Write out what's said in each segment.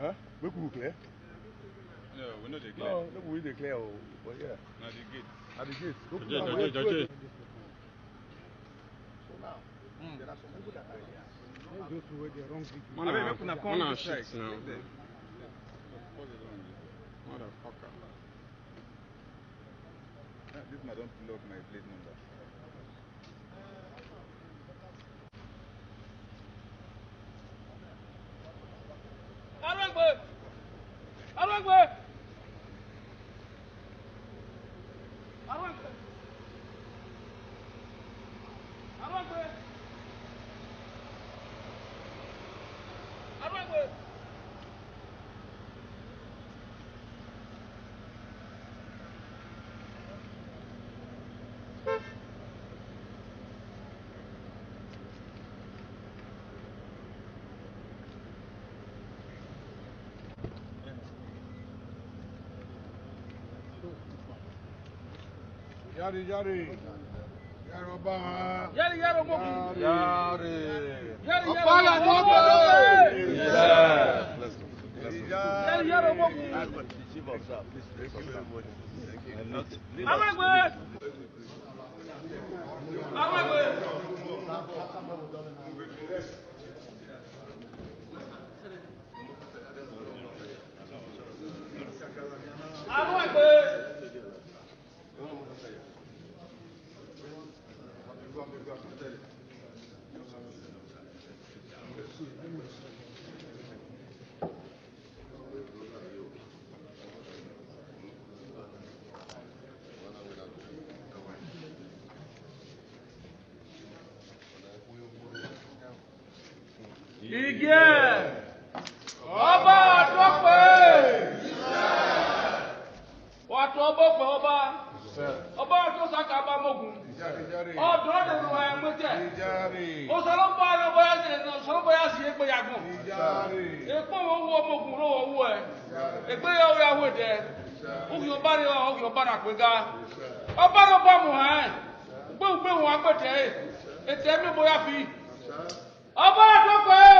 Huh? We could clear? No, we know they clear. No, we declare, but yeah. Now the gate. At the gate. So now, there are some people that are here. Those who were the wrong people. I mean, make una come to strike. Motherfucker. This man don't block my plate number. Yari. Yari Oba. Yari Oba. Yari. Yari Oba. Chief of staff, please take your time. Ọba àtọ́pẹ́ wàtọ́bọ̀pẹ̀ ọba tó sàkàbà mọ́gùn ọdún ọdún ìlú ẹgbẹ́tẹ̀ òṣèlúbọ̀ ayọ́bọ̀ yá sí ẹgbẹ́yàgùn èpò owó mọ́gùn lówó owó ẹ̀ ẹgbẹ́yàwó yàwó ẹ̀dẹ̀ òkìọba rí òkìọba ràpẹ́gá ọba ló bá mọ̀ ẹ́ gbẹ́gbẹ́ wọn agbẹ́tẹ̀ ètò ẹ̀mí bóyá fi ọba àtọ́pẹ́.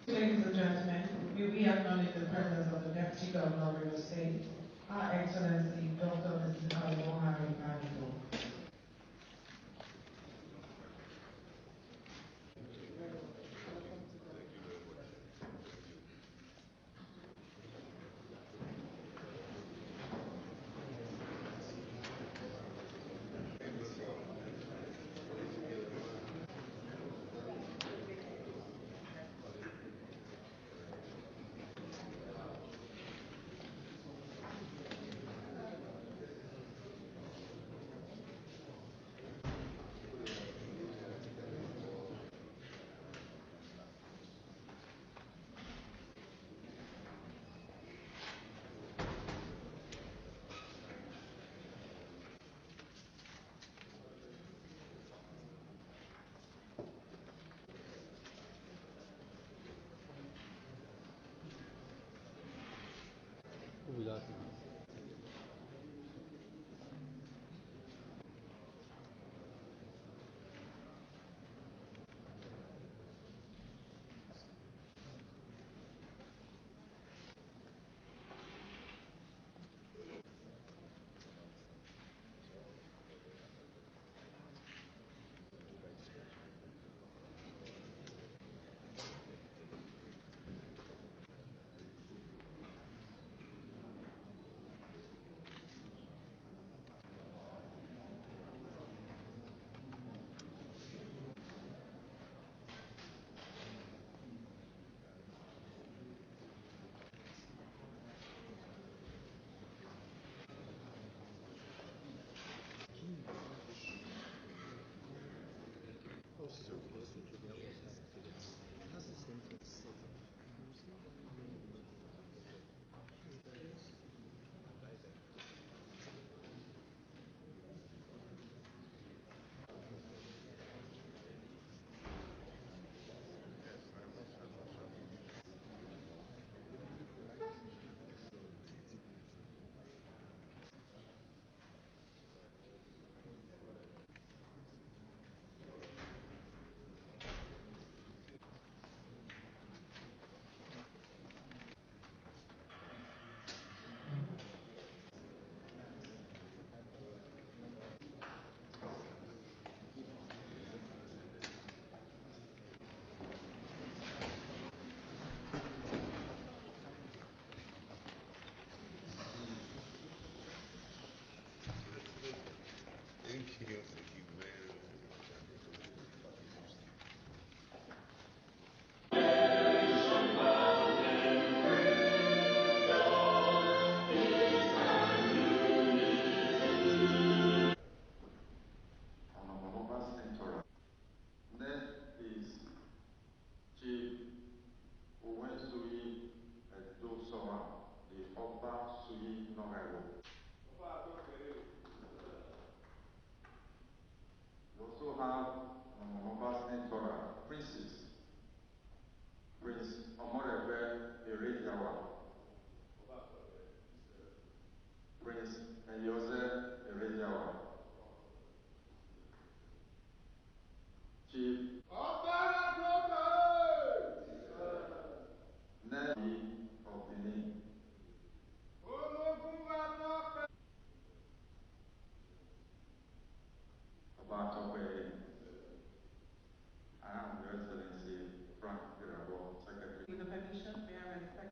Ladies and gentlemen, we acknowledge the presence of the Deputy Governor of River State, Her Excellency Dr. Mrs. Alimohari Manigo.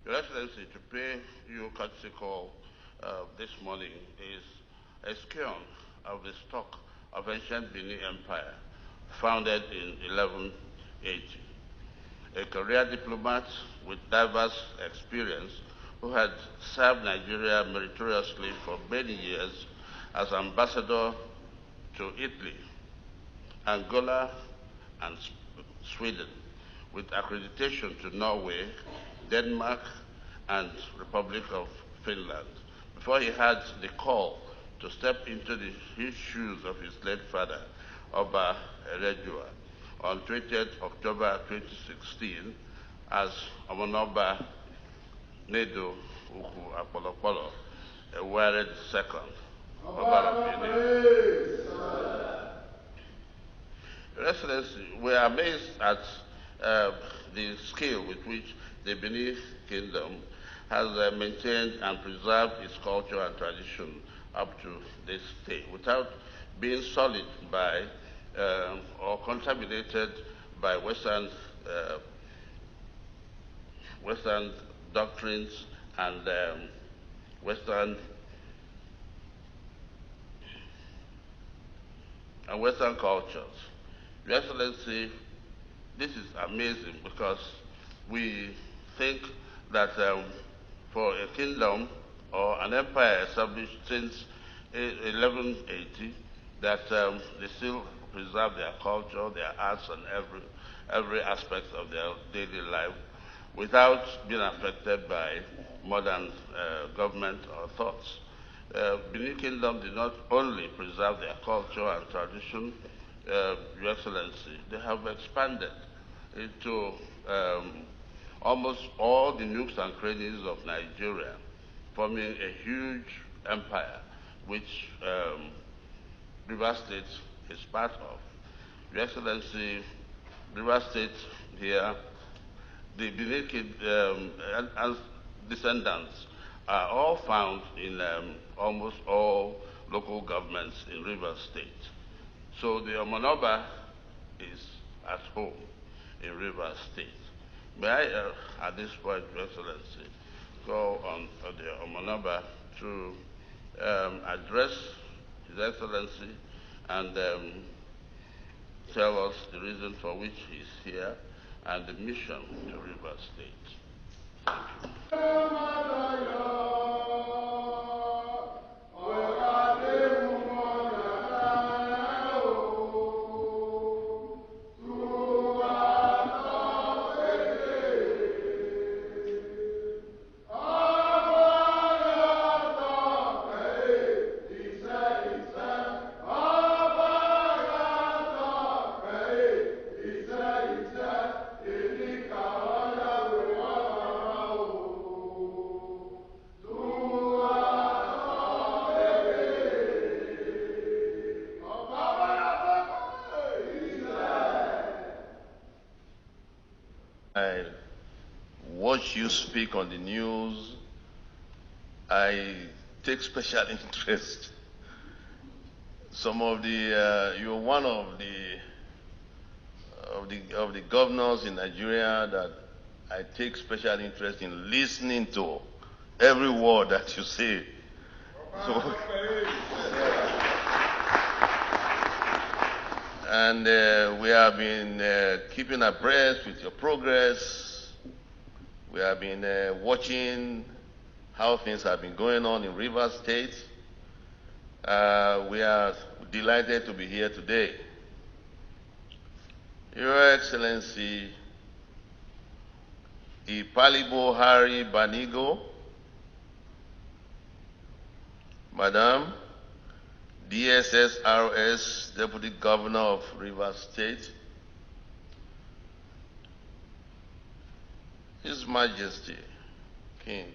Your Excellency, to pay you courtesy call this morning is a scion of the stock of ancient Benin Empire, founded in 1180. A career diplomat with diverse experience who had served Nigeria meritoriously for many years as ambassador to Italy, Angola, and Sweden, with accreditation to Norway, Denmark, and Republic of Finland, before he had the call to step into the shoes of his late father, Oba Eredua, on 20th October 2016 as Omonoba Nedo Uku Apolopolo, a worried second, Oba of Benin. Your Excellency, we are amazed at the scale with which the Benin Kingdom has maintained and preserved its culture and tradition up to this day without being sullied by or contaminated by Western doctrines and Western cultures. Your Excellency, this is amazing because we think that for a kingdom or an empire established since 1180, that they still preserve their culture, their arts, and every aspect of their daily life without being affected by modern government or thoughts. Benin Kingdom did not only preserve their culture and tradition, Your Excellency, they have expanded into almost all the nooks and crannies of Nigeria, forming a huge empire, which River State is part of. Your Excellency, River State here, the Benin descendants are all found in almost all local governments in River State. So the Omonoba is at home in River State. May I, at this point, Your Excellency, call on the Omonoba to address His Excellency and tell us the reason for which he's here and the mission to River State. Thank you. I watch you speak on the news. I take special interest. Some of the you're one of the governors in Nigeria that I take special interest in listening to every word that you say. So, and we have been keeping abreast with your progress. We have been watching how things have been going on in Rivers State. We are delighted to be here today. Your Excellency, Ipalibo Hari Banigo, Madam, DSSRS, Deputy Governor of Rivers State, His Majesty, King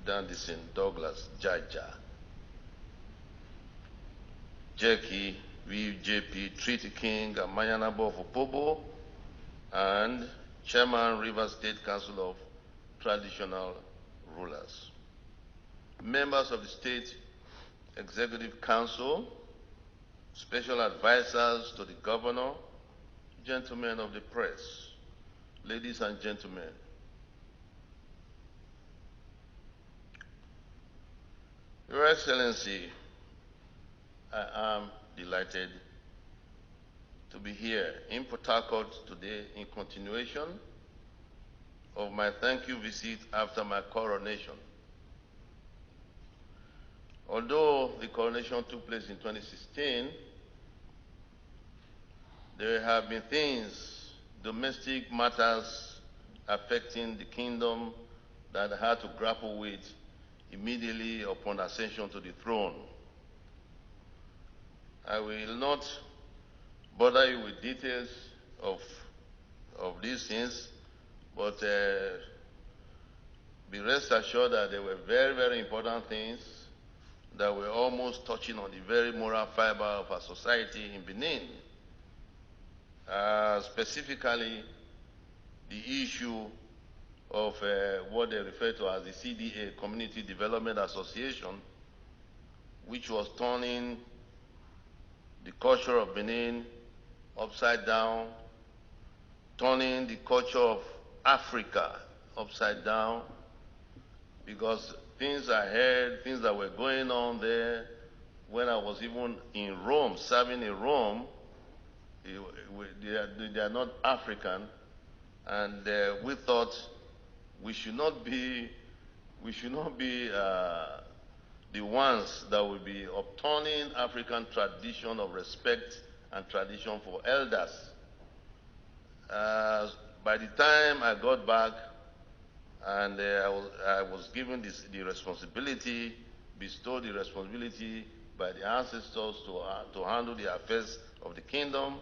Dandison Douglas Jaja, Jackie VJP Treaty King Amayanabo Fopobo, and Chairman Rivers State Council of Traditional Rulers. Members of the State Executive Council, special advisors to the Governor, gentlemen of the press, ladies and gentlemen. Your Excellency, I am delighted to be here in Port Harcourt today in continuation of my thank you visit after my coronation. Although the coronation took place in 2016, there have been things, domestic matters affecting the kingdom that I had to grapple with immediately upon ascension to the throne. I will not bother you with details of these things, but be rest assured that there were very, very important things that were almost touching on the very moral fiber of our society in Benin. Specifically, the issue of what they refer to as the CDA, Community Development Association, which was turning the culture of Benin upside down, turning the culture of Africa upside down, because things I heard, things that were going on there when I was even in Rome, serving in Rome, they are not African, and we thought we should not be the ones that will be upturning African tradition of respect and tradition for elders. By the time I got back and I was given the responsibility, bestowed the responsibility by the ancestors to handle the affairs of the kingdom,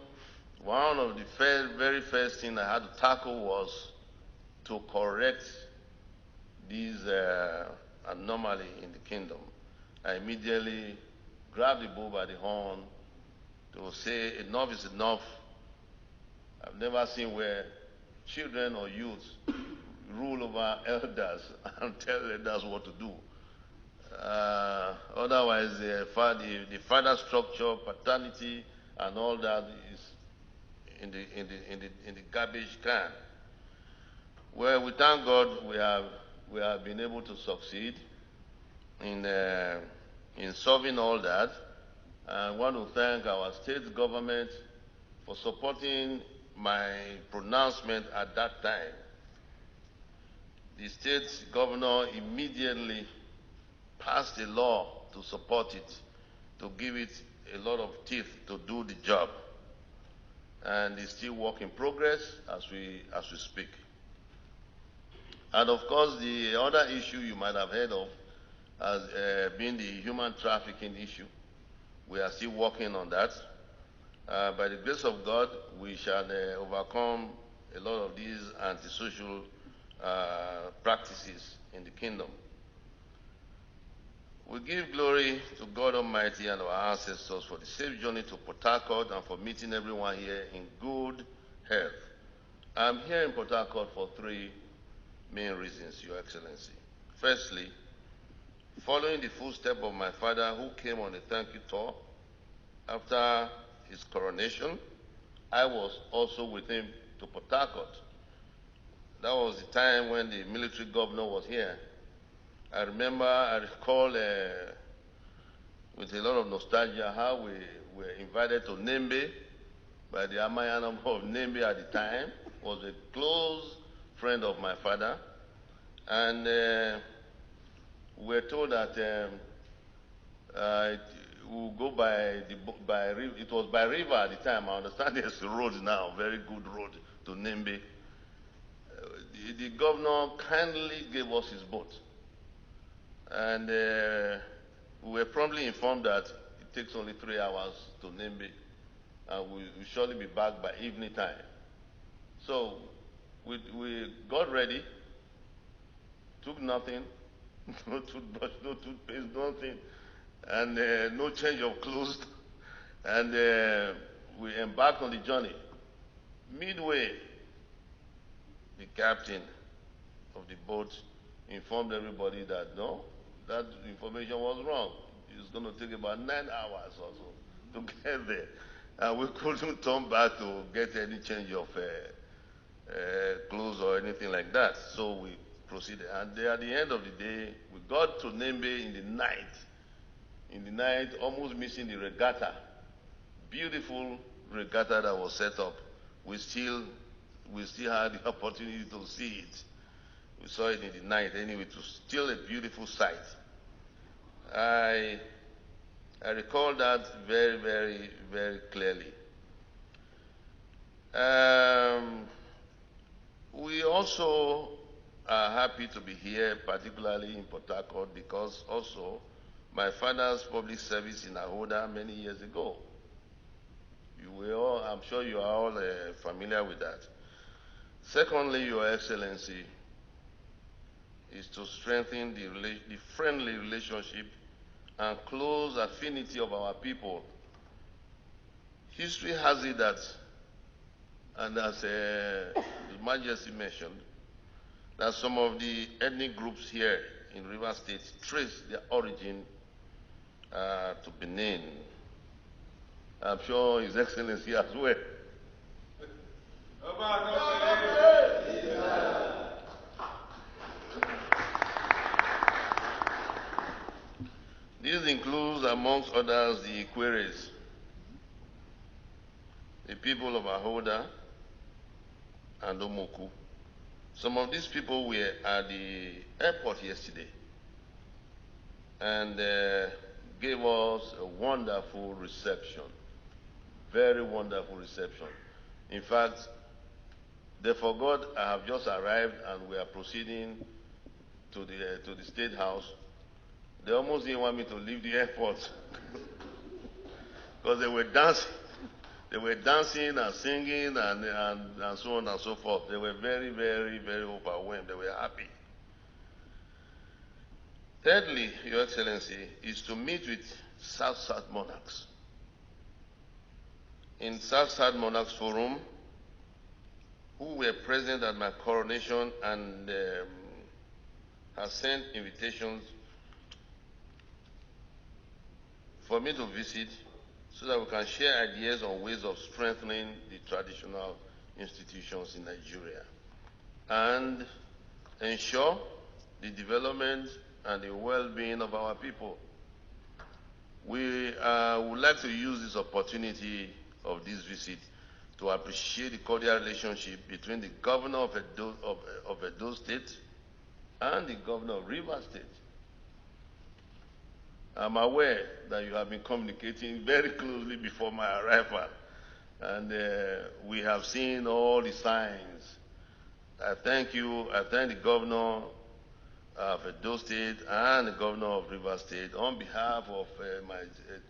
one of the very first things I had to tackle was to correct these anomaly in the kingdom. I immediately grabbed the bull by the horn to say enough is enough. I've never seen where children or youth rule over elders and tell elders what to do. Otherwise, the father structure, paternity, and all that is in the garbage can. Well, we thank God we have been able to succeed in solving all that. I want to thank our state government for supporting my pronouncement at that time. The state governor immediately passed a law to support it, to give it a lot of teeth to do the job. And it's still work in progress as we speak. And of course, the other issue you might have heard of has been the human trafficking issue. We are still working on that. By the grace of God, we shall overcome a lot of these antisocial practices in the kingdom. We give glory to God Almighty and our ancestors for the safe journey to Port Harcourt and for meeting everyone here in good health. I'm here in Port Harcourt for three main reasons, Your Excellency. Firstly, following the footsteps of my father who came on a thank you tour after his coronation, I was also with him to Port Harcourt. That was the time when the military governor was here. I recall with a lot of nostalgia how we were invited to Nembe by the Amayanam of Nembe at the time. Was a close friend of my father. And we were told that we'll go it was by river at the time. I understand there's a road now, very good road to Nembe. The governor kindly gave us his boat. And we were promptly informed that it takes only 3 hours to Nembe, and we'll surely be back by evening time. So we got ready, took nothing, no toothbrush, no toothpaste, nothing, and no change of clothes, and we embarked on the journey. Midway, the captain of the boat informed everybody that no, that information was wrong. It's going to take about 9 hours or so to get there. And we couldn't turn back to get any change of clothes or anything like that. So we proceeded. And at the end of the day, we got to Nembe in the night. In the night, almost missing the regatta. Beautiful regatta that was set up. We still had the opportunity to see it. We saw it in the night anyway. It was still a beautiful sight. I recall that very, very, very clearly. We also are happy to be here, particularly in Port Harcourt, because also my father's public service in Ahoda many years ago. I'm sure you are all familiar with that. Secondly, Your Excellency, is to strengthen the friendly relationship and close affinity of our people. History has it that, and as His Majesty mentioned, that some of the ethnic groups here in Rivers State trace their origin to Benin. I'm sure His Excellency as well. This includes, amongst others, the Ikweres, the people of Ahoda and Omoku. Some of these people were at the airport yesterday and gave us a wonderful reception, very wonderful reception. In fact, they forgot I have just arrived and we are proceeding to the State House. They almost didn't want me to leave the airport because they were dancing. They were dancing and singing and so on and so forth. They were very, very, very overwhelmed. They were happy. Thirdly, Your Excellency, is to meet with South-South monarchs. In South-South Monarchs Forum, who were present at my coronation and have sent invitations for me to visit so that we can share ideas on ways of strengthening the traditional institutions in Nigeria and ensure the development and the well-being of our people. We would like to use this opportunity of this visit to appreciate the cordial relationship between the governor of Edo State and the governor of Rivers State. I'm aware that you have been communicating very closely before my arrival, and we have seen all the signs. I thank you. I thank the governor of Edo State and the governor of Rivers State on behalf of my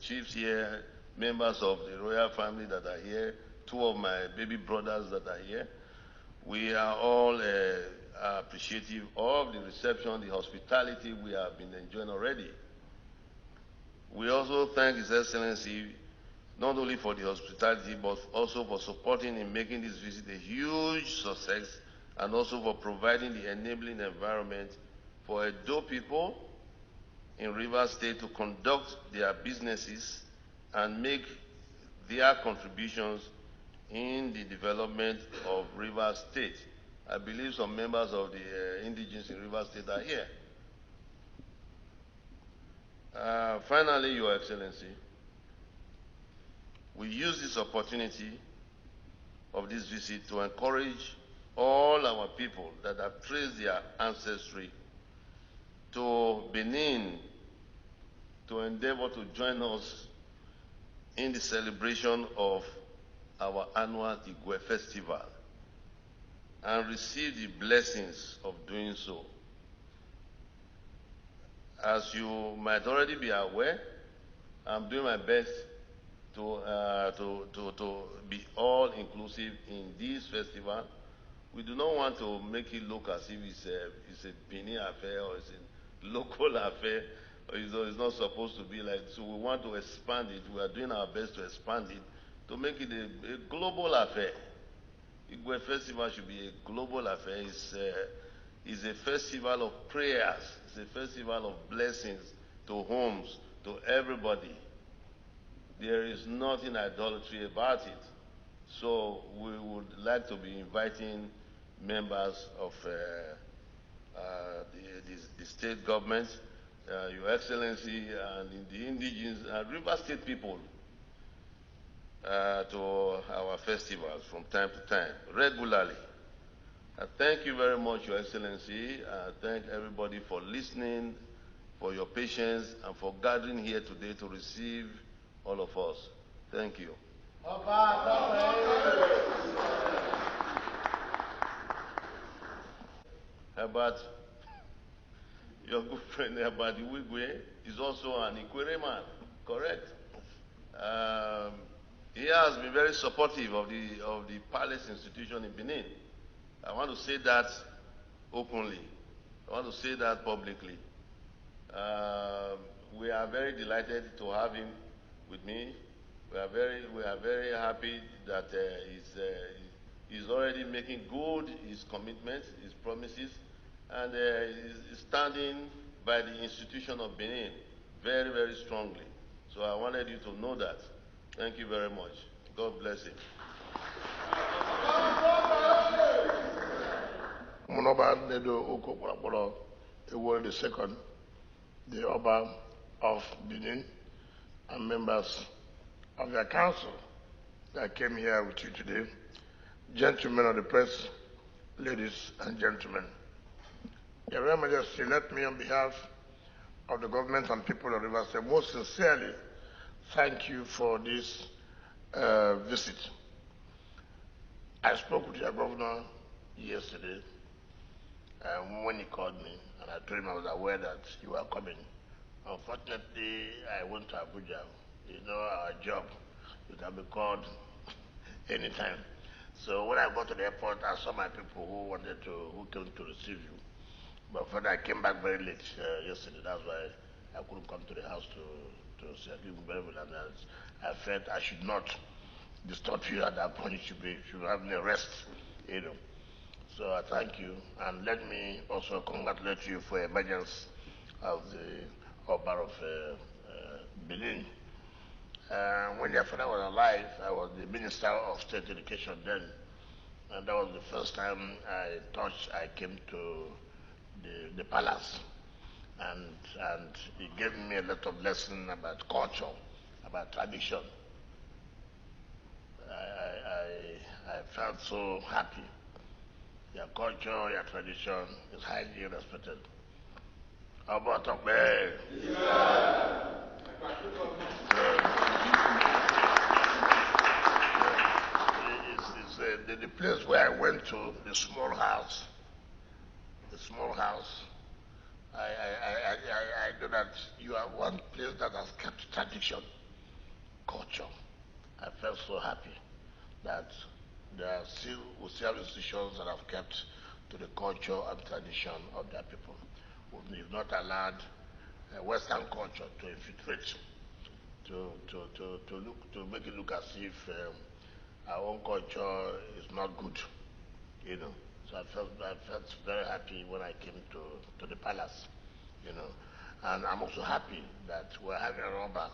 chiefs here, members of the royal family that are here, 2 of my baby brothers that are here. We are all appreciative of the reception, the hospitality we have been enjoying already. We also thank His Excellency not only for the hospitality, but also for supporting in making this visit a huge success, and also for providing the enabling environment for Edo people in Rivers State to conduct their businesses and make their contributions in the development of Rivers State. I believe some members of the indigenes in Rivers State are here. Finally, Your Excellency, we use this opportunity of this visit to encourage all our people that have traced their ancestry to Benin to endeavor to join us in the celebration of our annual Igwe Festival and receive the blessings of doing so. As you might already be aware, I'm doing my best to be all-inclusive in this festival. We do not want to make it look as if it's a Benin affair or it's a local affair, or it's not supposed to be like. So we want to expand it. We are doing our best to expand it to make it a global affair. Igwe Festival should be a global affair. It's a festival of prayers. It's a festival of blessings to homes, to everybody. There is nothing idolatry about it. So we would like to be inviting members of the state government, Your Excellency, and the indigenous River State people to our festivals from time to time, regularly. Thank you very much, Your Excellency. Thank everybody for listening, for your patience, and for gathering here today to receive all of us. Thank you. Herbert, your good friend Herbert Iwigwe is also an Ikwere man, correct? He has been very supportive of the palace institution in Benin. I want to say that openly. I want to say that publicly. We are very delighted to have him with me. We are very happy that he's already making good his commitments, his promises, and is standing by the institution of Benin very, very strongly. So I wanted you to know that. Thank you very much. God bless him. Monoba Nedo Okokwarakoro, Ewore II, the Oba of Benin, and members of the council that came here with you today, gentlemen of the press, ladies and gentlemen. Your Royal Majesty, let me on behalf of the government and people of Rivers State most sincerely thank you for this visit. I spoke with your governor yesterday when he called me, and I told him I was aware that you were coming. Unfortunately, I went to Abuja. You know our job, you can be called anytime. So when I got to the airport, I saw my people who came to receive you. But further, I came back very late yesterday. That's why I couldn't come to the house to say you very well. And I felt I should not disturb you at that point. You should have a rest, you know. So I thank you, and let me also congratulate you for emergence of the Oba of Benin. When your father was alive, I was the Minister of State Education then, and that was the first time I came to the palace, and he gave me a lot of lessons about culture, about tradition. I felt so happy. Your culture, your tradition is highly respected. How about up there? It's the place where I went to, the small house. The small house. I know that you are one place that has kept tradition, culture. I felt so happy that there are still institutions that have kept to the culture and tradition of their people. We've not allowed Western culture to infiltrate, to make it look as if our own culture is not good, you know. So I felt very happy when I came to the palace, you know. And I'm also happy that we're having a robber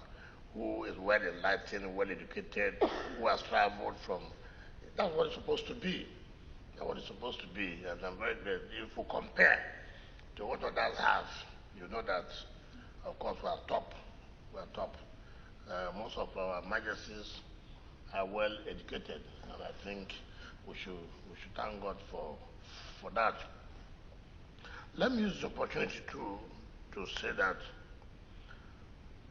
who is well enlightened, well educated, who has traveled from. That's what it's supposed to be. That's what it's supposed to be. And I'm very glad if we compare to what others have, you know that, of course, we are top. We are top. Most of our majesties are well educated, and I think we should thank God for that. Let me use this opportunity to say that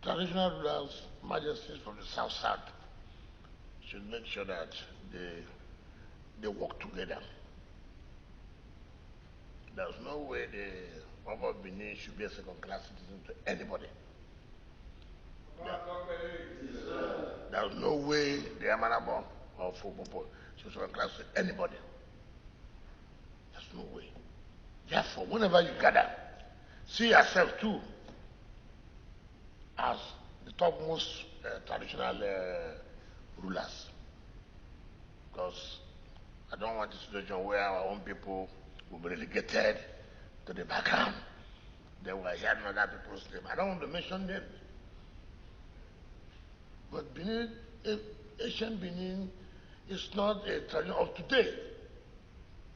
traditional rulers, majesties from the South should make sure that they work together. There's no way the Oba of Benin should be a second-class citizen to anybody. There's no way the Amanabo or Fopopo should be second-class to anybody. There's no way. Therefore, whenever you gather, see yourself too as the topmost traditional rulers. Because I don't want a situation where our own people will be relegated to the background. Then we're hearing other people's name. I don't want to mention names. But Benin, ancient Benin is not a tradition of today.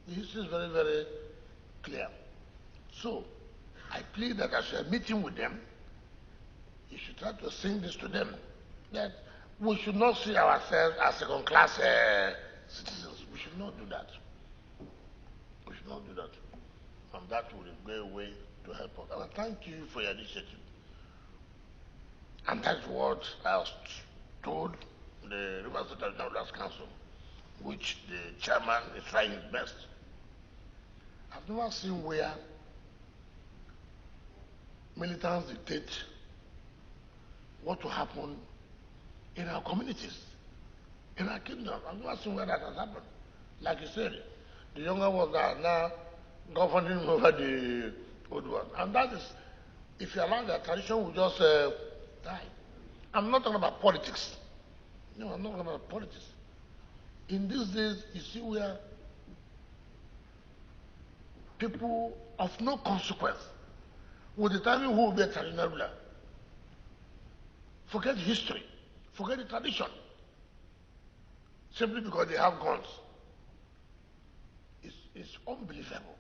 The history is very, very clear. So, I plead that as you're meeting with them, you should try to sing this to them, that we should not see ourselves as second-class citizens. We should not do that. We should not do that. And that will go a way to help us. And I thank you for your initiative. And that's what I was told the Rivers State Rulers Council, which the chairman is trying his best. I've never seen where militants dictate what will happen in our communities, in our kingdom. I've never seen where that has happened. Like you said, the younger ones are now governing over the old ones. And that is, if you allow that, tradition will just die. I'm not talking about politics. No, I'm not talking about politics. In these days, you see where people of no consequence will determine who will be a traditional ruler. Forget history, forget the tradition, simply because they have guns. It's unbelievable.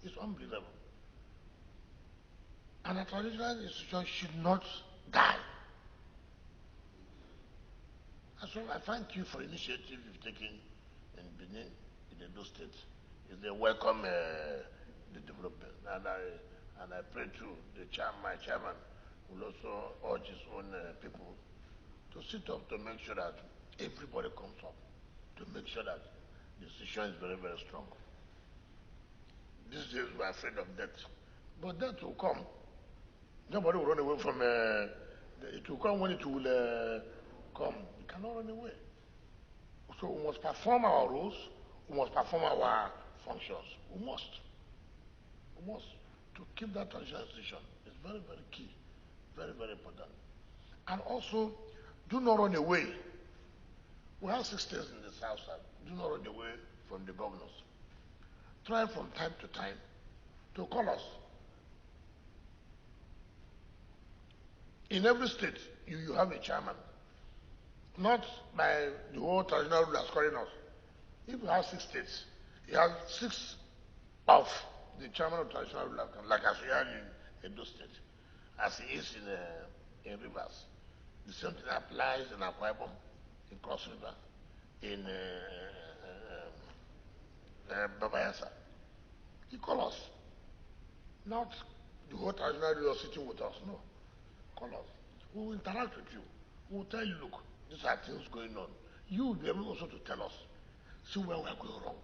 It's unbelievable. And a traditional institution should not die. And so I thank you for the initiative you've taken in Benin, in Edo State. It's a welcome the development. And I pray to my chairman will also urge his own people to sit up to make sure that everybody comes up, to make sure that the decision is very, very strong. These days we're afraid of death, but death will come. Nobody will run away from it will come when it will come. You cannot run away. So we must perform our roles, we must perform our functions. We must. We must. To keep that traditional institution is very, very key, very, very important. And also, do not run away. We have 6 states in the south side. Do not run away from the governors. Try from time to time to call us. In every state, you have a chairman. Not by the whole traditional rulers calling us. If you have 6 states, you have 6 of the chairman of traditional rulers, like as we have in Edo State, as it is in Rivers. The same thing applies in Akwa Ibom, in Cross River, in Babayasa. He call us. Not the whole traditional ruler sitting with us, no. Call us. We will interact with you. We will tell you, look, these are things going on. You will be able also to tell us. See where we are going wrong.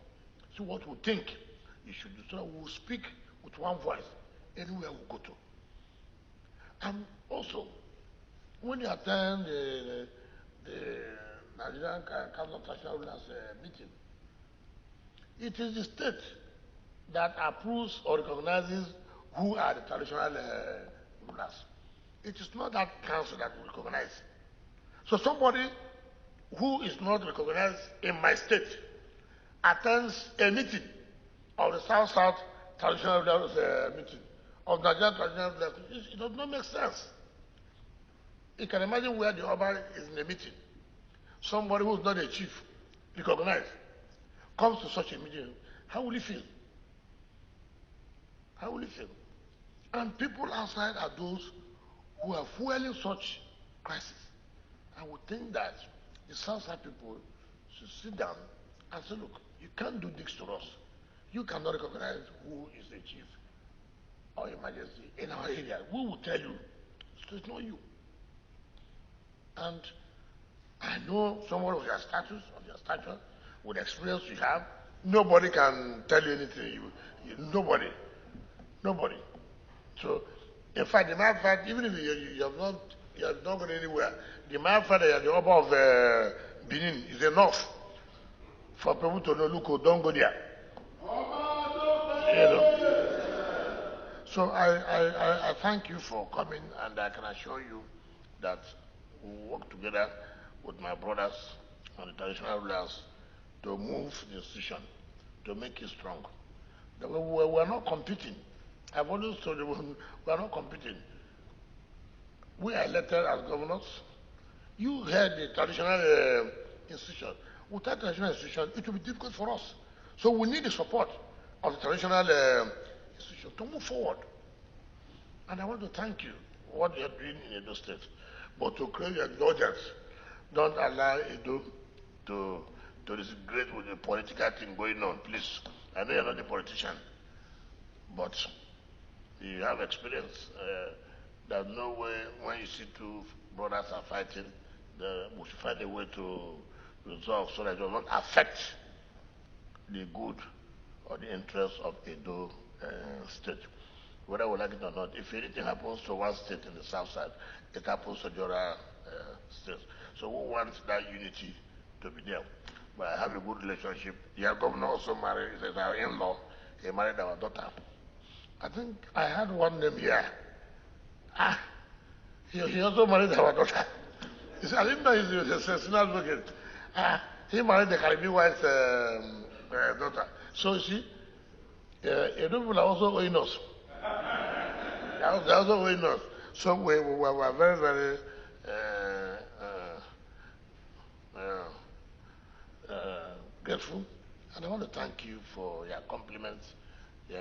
See what we think you should do. So that we will speak with one voice anywhere we go to. And also, when you attend the Nigerian Council of Traditional Rulers meeting, it is the state that approves or recognizes who are the traditional rulers. It is not that council that will recognize. So somebody who is not recognized in my state attends a meeting of the South-South traditional leaders meeting, of Nigerian traditional leaders. It does not make sense. You can imagine where the Oba is in a meeting. Somebody who is not a chief, recognized, comes to such a meeting. How will he feel? How will he feel? And people outside are those who are fueling such crisis. I would think that the South-South people should sit down and say, look, you can't do this to us. You cannot recognize who is the chief or emergency in our area. We will tell you. So it's not you. And I know someone of your status, of your stature, with the experience you have, nobody can tell you anything. Nobody. Nobody. So, in fact, the matter of fact, even if you have not gone anywhere, the matter of fact that the Oba of Benin is enough for people to know, look, don't go there. You know. So I thank you for coming, and I can assure you that we will work together with my brothers and the traditional rulers to move the institution, to make it strong. We're not competing. I've always told you we're not competing. We are elected as governors. You heard the traditional institution. Without traditional institution, it will be difficult for us. So we need the support of the traditional institution to move forward. And I want to thank you for what you are doing in Edo State. But to crave your indulgence, don't allow Edo to disagree with the political thing going on, please. I know you're not a politician, but you have experience. There's no way when you see two brothers are fighting, we should find a way to resolve so that it will not affect the good or the interests of Edo State. Whether we like it or not, if anything happens to one state in the south side, it happens to the other states. So we want that unity to be there. But I have a good relationship. Your governor also married, is our in-law. He married our daughter. I think I had one name here. He also married our daughter. I didn't know he's a sensational looking. He married the Caribbean wife's daughter. So you see, Edo people are also owing us. They're also owing us. So we were very, very grateful. And I want to thank you for your compliments, your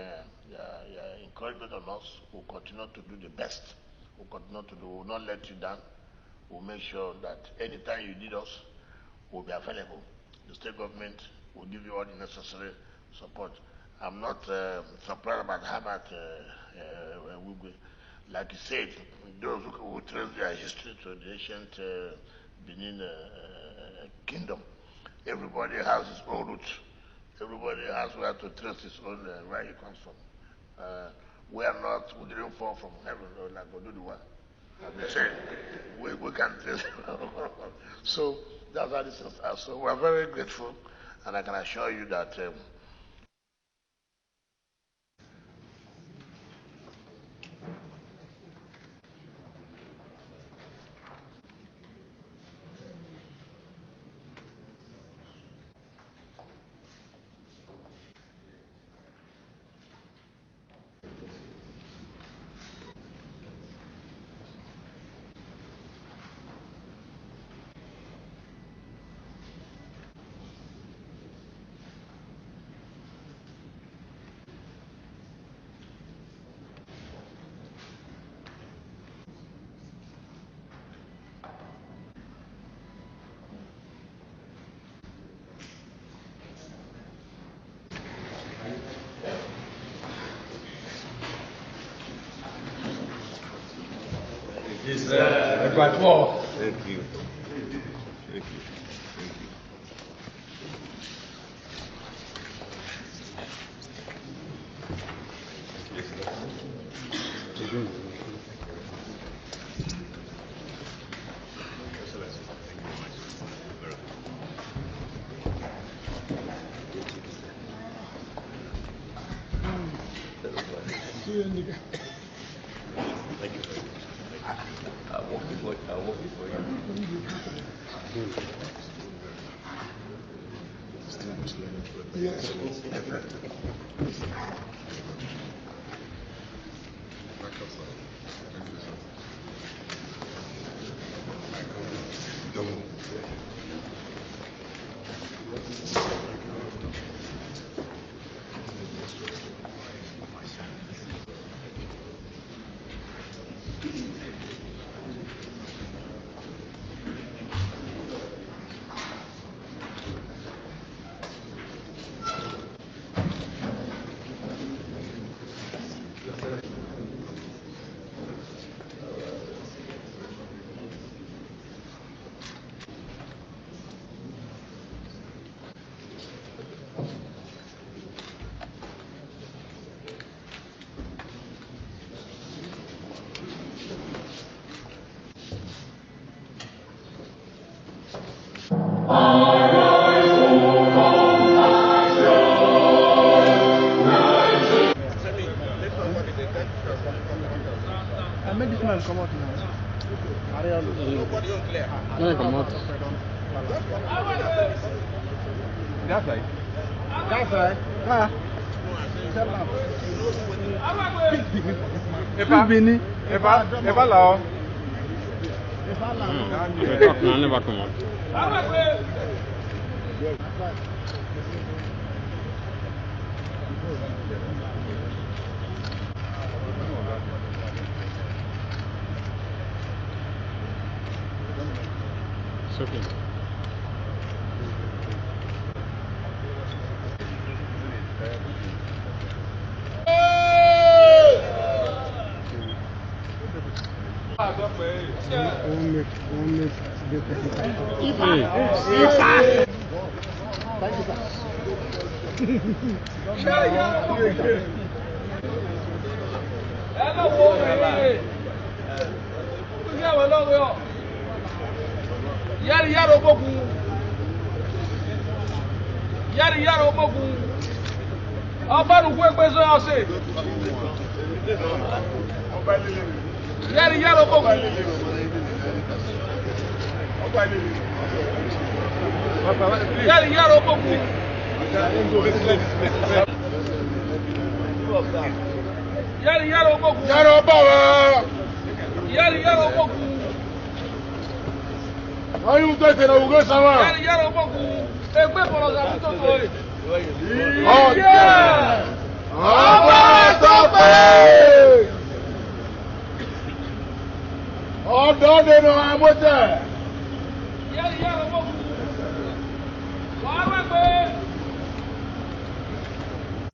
encouragement on us. We'll continue to do the best. We'll continue to do, we'll not let you down. We'll make sure that anytime you need us, we'll be available. The state government will give you all the necessary support. I'm not surprised about how much like you said, those who trace their history to the ancient Benin kingdom, everybody has his own roots. Everybody has where to trace his own, where he comes from. We didn't fall from heaven like Oduduwa. As they say, we can trace. So that's how this is. So we're very grateful, and I can assure you that Thank you. Thank you. I'll walk before you. Yes. I made this man come out now. No, come out. That side. That side? Ah. Epa lao. No, never come out. It's okay. Yari omogun. Ọba nukwu ekpezo ya ọsị. Yari omogun. Yari omogun. Yari omogun. Yàrá ọba wa. Yari omogun. Wọ́n yóò tètè náà wùgé sáwà. Yari omogun. Egbe bọ̀rọ̀ sàbí tó tó yìí. Ọ̀jẹ̀. Ọba sọ́pẹ́. Ọ̀dọ́ nínú amútẹ̀.